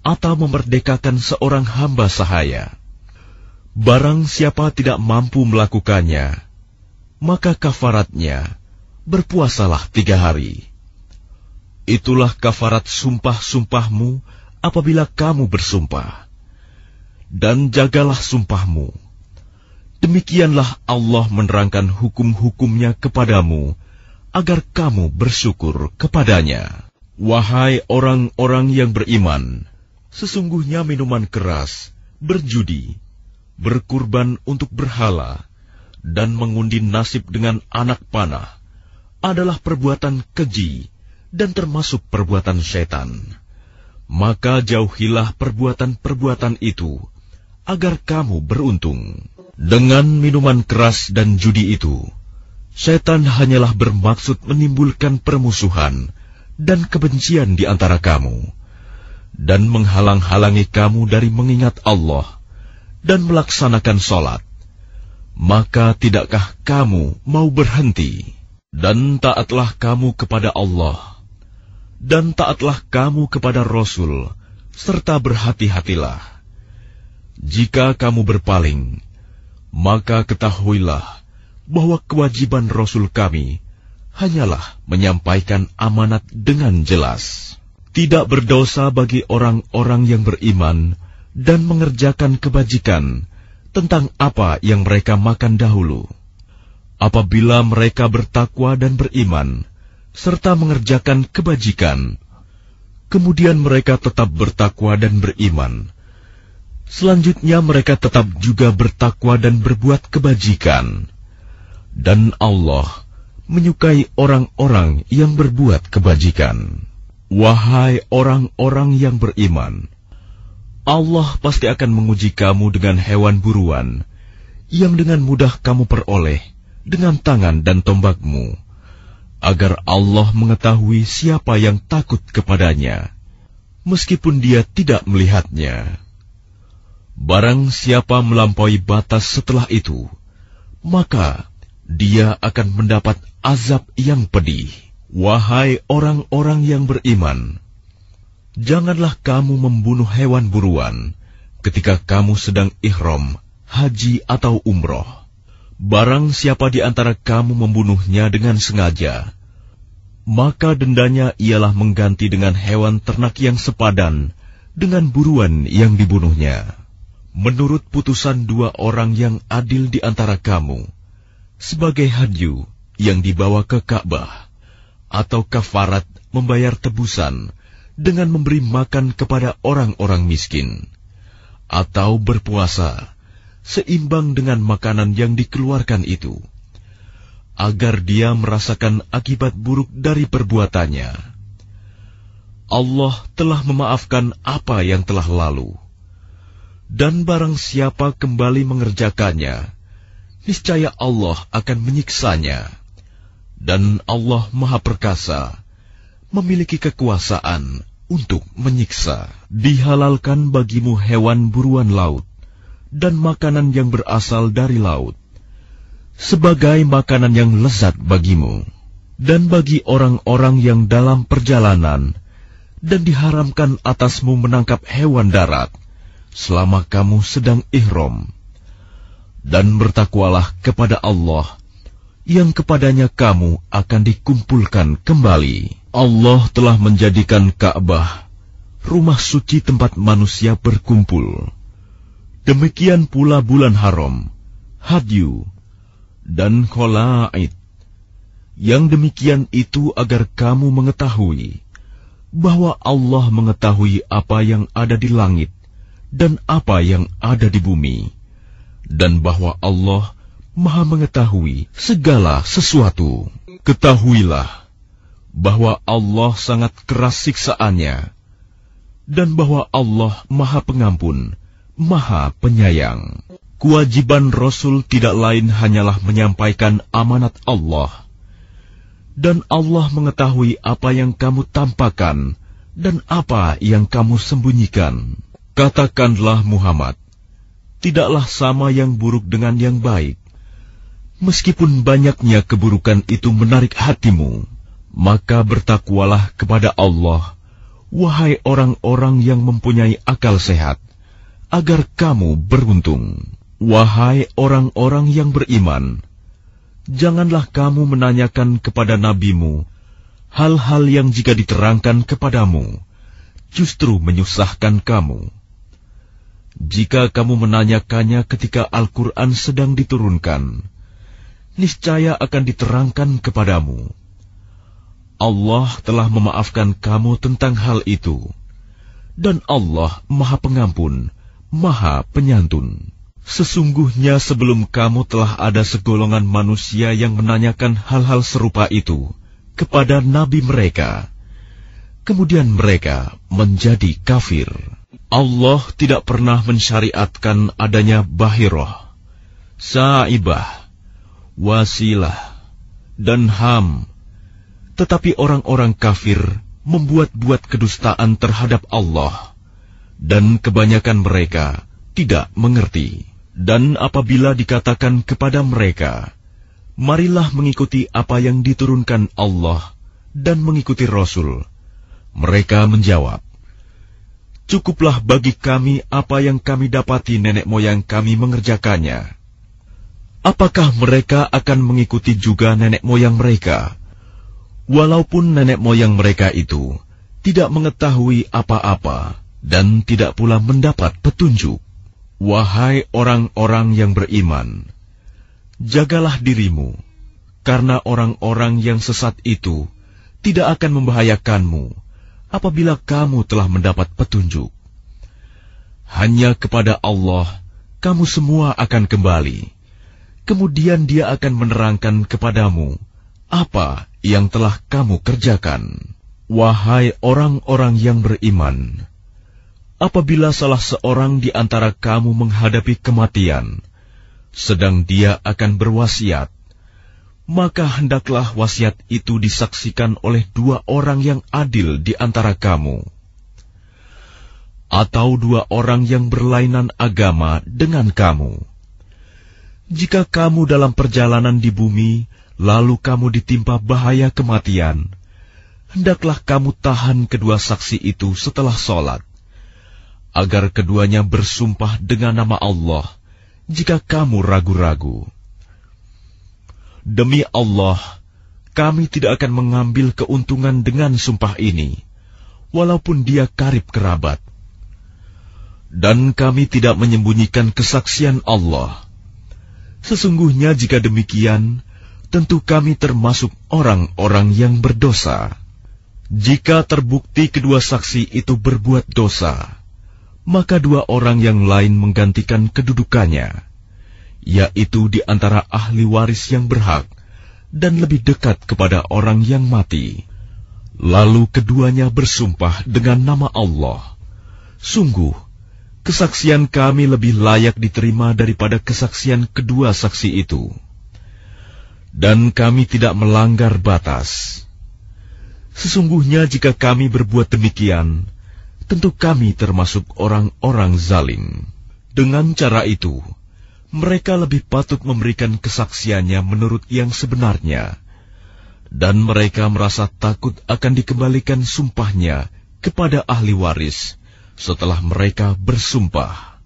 A: atau memerdekakan seorang hamba sahaya. Barang siapa tidak mampu melakukannya, maka kafaratnya berpuasalah 3 hari. Itulah kafarat sumpah-sumpahmu apabila kamu bersumpah. Dan jagalah sumpahmu. Demikianlah Allah menerangkan hukum-hukumnya kepadamu, agar kamu bersyukur kepadanya. Wahai orang-orang yang beriman, sesungguhnya minuman keras, berjudi, berkurban untuk berhala, dan mengundi nasib dengan anak panah adalah perbuatan keji dan termasuk perbuatan syaitan. Maka jauhilah perbuatan-perbuatan itu agar kamu beruntung. Dengan minuman keras dan judi itu, syaitan hanyalah bermaksud menimbulkan permusuhan dan kebencian di antara kamu, dan menghalang-halangi kamu dari mengingat Allah dan melaksanakan sholat. Maka tidakkah kamu mau berhenti? Dan taatlah kamu kepada Allah, dan taatlah kamu kepada Rasul, serta berhati-hatilah. Jika kamu berpaling, maka ketahuilah bahwa kewajiban Rasul kami hanyalah menyampaikan amanat dengan jelas. Tidak berdosa bagi orang-orang yang beriman dan mengerjakan kebajikan tentang apa yang mereka makan dahulu. Apabila mereka bertakwa dan beriman, serta mengerjakan kebajikan, kemudian mereka tetap bertakwa dan beriman, selanjutnya mereka tetap juga bertakwa dan berbuat kebajikan, dan Allah menyukai orang-orang yang berbuat kebajikan. Wahai orang-orang yang beriman, Allah pasti akan menguji kamu dengan hewan buruan yang dengan mudah kamu peroleh dengan tangan dan tombakmu, agar Allah mengetahui siapa yang takut kepadanya, meskipun dia tidak melihatnya. Barang siapa melampaui batas setelah itu, maka dia akan mendapat azab yang pedih. Wahai orang-orang yang beriman, janganlah kamu membunuh hewan buruan ketika kamu sedang ihram, haji atau umroh. Barang siapa di antara kamu membunuhnya dengan sengaja, maka dendanya ialah mengganti dengan hewan ternak yang sepadan dengan buruan yang dibunuhnya. Menurut putusan dua orang yang adil di antara kamu, sebagai hadyu yang dibawa ke Ka'bah, atau kafarat membayar tebusan dengan memberi makan kepada orang-orang miskin, atau berpuasa seimbang dengan makanan yang dikeluarkan itu, agar dia merasakan akibat buruk dari perbuatannya. Allah telah memaafkan apa yang telah lalu, dan barang siapa kembali mengerjakannya, niscaya Allah akan menyiksanya, dan Allah Maha Perkasa, memiliki kekuasaan untuk menyiksa. Dihalalkan bagimu hewan buruan laut dan makanan yang berasal dari laut, sebagai makanan yang lezat bagimu, dan bagi orang-orang yang dalam perjalanan, dan diharamkan atasmu menangkap hewan darat, selama kamu sedang ihram. Dan bertakwalah kepada Allah, yang kepadanya kamu akan dikumpulkan kembali. Allah telah menjadikan Ka'bah rumah suci tempat manusia berkumpul. Demikian pula bulan haram, hadyu, dan kholaid. Yang demikian itu agar kamu mengetahui bahwa Allah mengetahui apa yang ada di langit dan apa yang ada di bumi, dan bahwa Allah Maha mengetahui segala sesuatu. Ketahuilah bahwa Allah sangat keras siksaannya, dan bahwa Allah Maha Pengampun, Maha Penyayang. Kewajiban Rasul tidak lain hanyalah menyampaikan amanat Allah, dan Allah mengetahui apa yang kamu tampakkan dan apa yang kamu sembunyikan. Katakanlah Muhammad, tidaklah sama yang buruk dengan yang baik. Meskipun banyaknya keburukan itu menarik hatimu, maka bertakwalah kepada Allah, wahai orang-orang yang mempunyai akal sehat, agar kamu beruntung. Wahai orang-orang yang beriman, janganlah kamu menanyakan kepada nabimu hal-hal yang jika diterangkan kepadamu, justru menyusahkan kamu. Jika kamu menanyakannya ketika Al-Quran sedang diturunkan, niscaya akan diterangkan kepadamu. Allah telah memaafkan kamu tentang hal itu, dan Allah Maha Pengampun, Maha Penyantun. Sesungguhnya sebelum kamu telah ada segolongan manusia yang menanyakan hal-hal serupa itu kepada nabi mereka. Kemudian mereka menjadi kafir. Allah tidak pernah mensyariatkan adanya bahirah, sa'ibah, wasilah, dan ham. Tetapi orang-orang kafir membuat-buat kedustaan terhadap Allah, dan kebanyakan mereka tidak mengerti. Dan apabila dikatakan kepada mereka, marilah mengikuti apa yang diturunkan Allah dan mengikuti Rasul, mereka menjawab, cukuplah bagi kami apa yang kami dapati nenek moyang kami mengerjakannya. Apakah mereka akan mengikuti juga nenek moyang mereka, walaupun nenek moyang mereka itu tidak mengetahui apa-apa dan tidak pula mendapat petunjuk? Wahai orang-orang yang beriman, jagalah dirimu, karena orang-orang yang sesat itu tidak akan membahayakanmu apabila kamu telah mendapat petunjuk. Hanya kepada Allah kamu semua akan kembali, kemudian Dia akan menerangkan kepadamu apa yang telah kamu kerjakan. Wahai orang-orang yang beriman, apabila salah seorang di antara kamu menghadapi kematian, sedang dia akan berwasiat, maka hendaklah wasiat itu disaksikan oleh dua orang yang adil di antara kamu, atau dua orang yang berlainan agama dengan kamu. Jika kamu dalam perjalanan di bumi, lalu kamu ditimpa bahaya kematian, hendaklah kamu tahan kedua saksi itu setelah sholat, agar keduanya bersumpah dengan nama Allah jika kamu ragu-ragu. Demi Allah, kami tidak akan mengambil keuntungan dengan sumpah ini, walaupun dia karib kerabat. Dan kami tidak menyembunyikan kesaksian Allah. Sesungguhnya jika demikian, tentu kami termasuk orang-orang yang berdosa. Jika terbukti kedua saksi itu berbuat dosa, maka dua orang yang lain menggantikan kedudukannya, yaitu di antara ahli waris yang berhak dan lebih dekat kepada orang yang mati. Lalu keduanya bersumpah dengan nama Allah, sungguh, kesaksian kami lebih layak diterima daripada kesaksian kedua saksi itu. Dan kami tidak melanggar batas. Sesungguhnya jika kami berbuat demikian, tentu kami termasuk orang-orang zalim. Dengan cara itu, mereka lebih patut memberikan kesaksiannya menurut yang sebenarnya, dan mereka merasa takut akan dikembalikan sumpahnya kepada ahli waris setelah mereka bersumpah.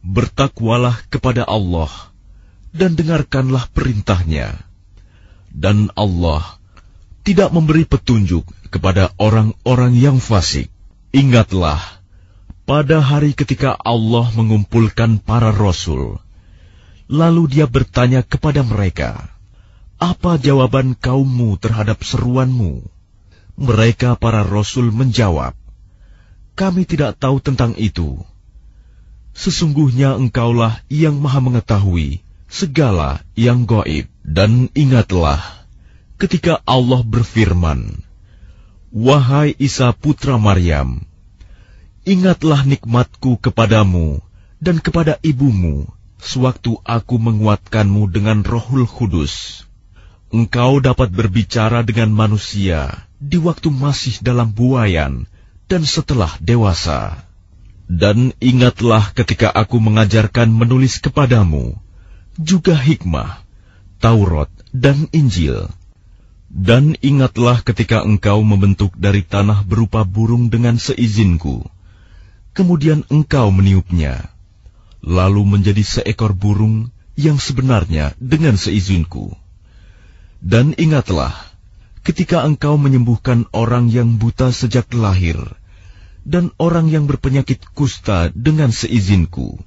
A: Bertakwalah kepada Allah dan dengarkanlah perintahnya, dan Allah tidak memberi petunjuk kepada orang-orang yang fasik. Ingatlah, pada hari ketika Allah mengumpulkan para rasul, lalu Dia bertanya kepada mereka, apa jawaban kaummu terhadap seruanmu? Mereka para rasul menjawab, kami tidak tahu tentang itu. Sesungguhnya Engkaulah yang Maha mengetahui segala yang gaib. Dan ingatlah ketika Allah berfirman, wahai Isa putra Maryam, ingatlah nikmatku kepadamu dan kepada ibumu sewaktu aku menguatkanmu dengan Rohul Kudus. Engkau dapat berbicara dengan manusia di waktu masih dalam buayan dan setelah dewasa. Dan ingatlah ketika aku mengajarkan menulis kepadamu, juga hikmah, Taurat dan Injil. Dan ingatlah ketika engkau membentuk dari tanah berupa burung dengan seizinku, kemudian engkau meniupnya, lalu menjadi seekor burung yang sebenarnya dengan seizinku. Dan ingatlah ketika engkau menyembuhkan orang yang buta sejak lahir, dan orang yang berpenyakit kusta dengan seizinku.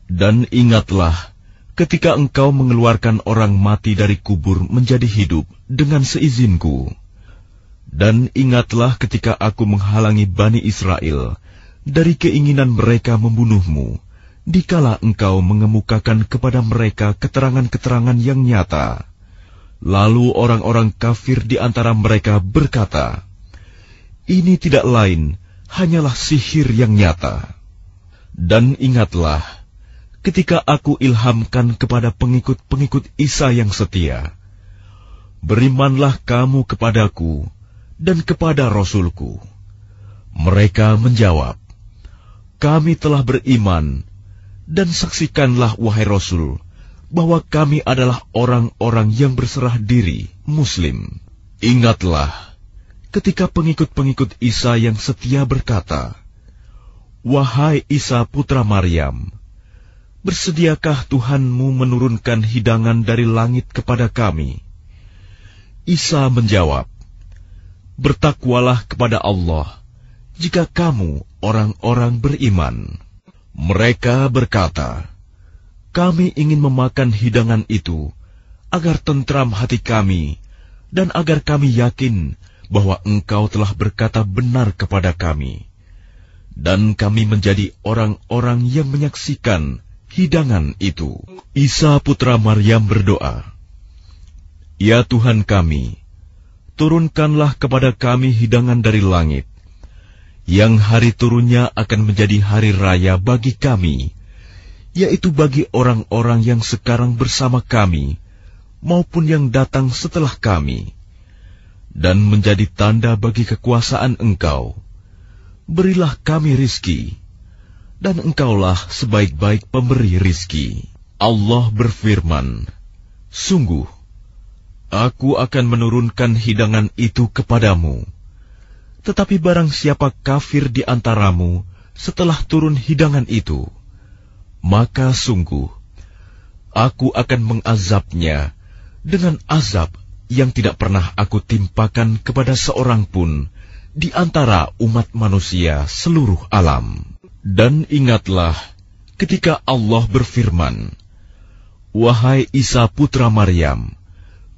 A: Dan ingatlah ketika engkau mengeluarkan orang mati dari kubur menjadi hidup dengan seizinku. Dan ingatlah ketika aku menghalangi Bani Israel dari keinginan mereka membunuhmu dikala engkau mengemukakan kepada mereka keterangan-keterangan yang nyata. Lalu orang-orang kafir di antara mereka berkata, "Ini tidak lain, hanyalah sihir yang nyata." Dan ingatlah, ketika aku ilhamkan kepada pengikut-pengikut Isa yang setia, "Berimanlah kamu kepadaku dan kepada Rasulku." Mereka menjawab, "Kami telah beriman, dan saksikanlah wahai Rasul, bahwa kami adalah orang-orang yang berserah diri, Muslim." Ingatlah, ketika pengikut-pengikut Isa yang setia berkata, "Wahai Isa putra Maryam, bersediakah Tuhanmu menurunkan hidangan dari langit kepada kami?" Isa menjawab, "Bertakwalah kepada Allah, jika kamu orang-orang beriman." Mereka berkata, "Kami ingin memakan hidangan itu, agar tentram hati kami, dan agar kami yakin bahwa Engkau telah berkata benar kepada kami, dan kami menjadi orang-orang yang menyaksikan hidangan itu." Isa putra Maryam berdoa, "Ya Tuhan kami, turunkanlah kepada kami hidangan dari langit, yang hari turunnya akan menjadi hari raya bagi kami, yaitu bagi orang-orang yang sekarang bersama kami, maupun yang datang setelah kami, dan menjadi tanda bagi kekuasaan Engkau. Berilah kami rizki, dan Engkaulah sebaik-baik pemberi rizki." Allah berfirman, "Sungguh, Aku akan menurunkan hidangan itu kepadamu. Tetapi barang siapa kafir di antaramu setelah turun hidangan itu, maka sungguh Aku akan mengazabnya dengan azab yang tidak pernah Aku timpakan kepada seorang pun di antara umat manusia seluruh alam." Dan ingatlah ketika Allah berfirman, "Wahai Isa putra Maryam,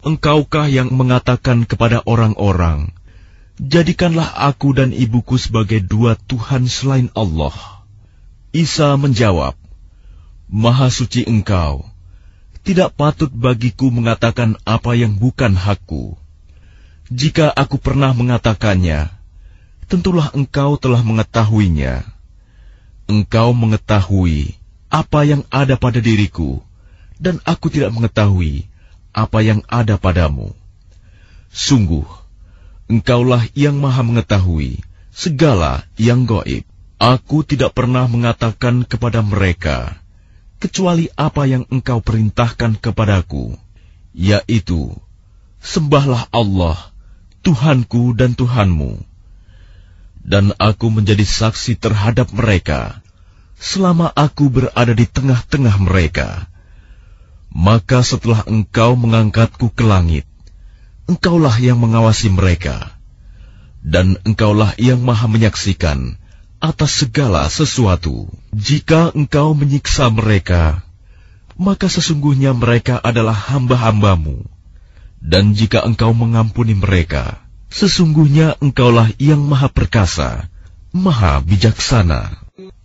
A: engkaukah yang mengatakan kepada orang-orang, jadikanlah aku dan ibuku sebagai dua Tuhan selain Allah?" Isa menjawab, "Maha suci Engkau, tidak patut bagiku mengatakan apa yang bukan hakku. Jika aku pernah mengatakannya, tentulah Engkau telah mengetahuinya. Engkau mengetahui apa yang ada pada diriku, dan aku tidak mengetahui apa yang ada padamu. Sungguh, Engkaulah yang maha mengetahui segala yang gaib. Aku tidak pernah mengatakan kepada mereka, kecuali apa yang Engkau perintahkan kepadaku, yaitu, sembahlah Allah, Tuhanku dan Tuhanmu. Dan aku menjadi saksi terhadap mereka, selama aku berada di tengah-tengah mereka. Maka setelah Engkau mengangkatku ke langit, Engkaulah yang mengawasi mereka, dan Engkaulah yang maha menyaksikan atas segala sesuatu. Jika Engkau menyiksa mereka, maka sesungguhnya mereka adalah hamba-hambamu, dan jika Engkau mengampuni mereka, sesungguhnya Engkaulah yang maha perkasa, maha bijaksana."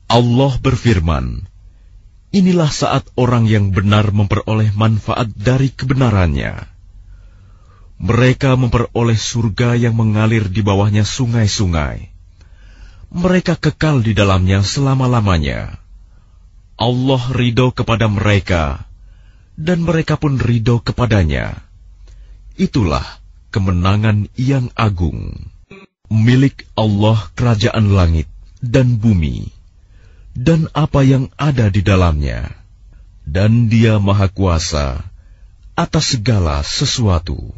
A: Allah berfirman, "Inilah saat orang yang benar memperoleh manfaat dari kebenarannya. Mereka memperoleh surga yang mengalir di bawahnya sungai-sungai. Mereka kekal di dalamnya selama-lamanya. Allah ridho kepada mereka, dan mereka pun ridho kepadanya. Itulah kemenangan yang agung. Milik Allah kerajaan langit dan bumi, dan apa yang ada di dalamnya, dan Dia maha kuasa atas segala sesuatu."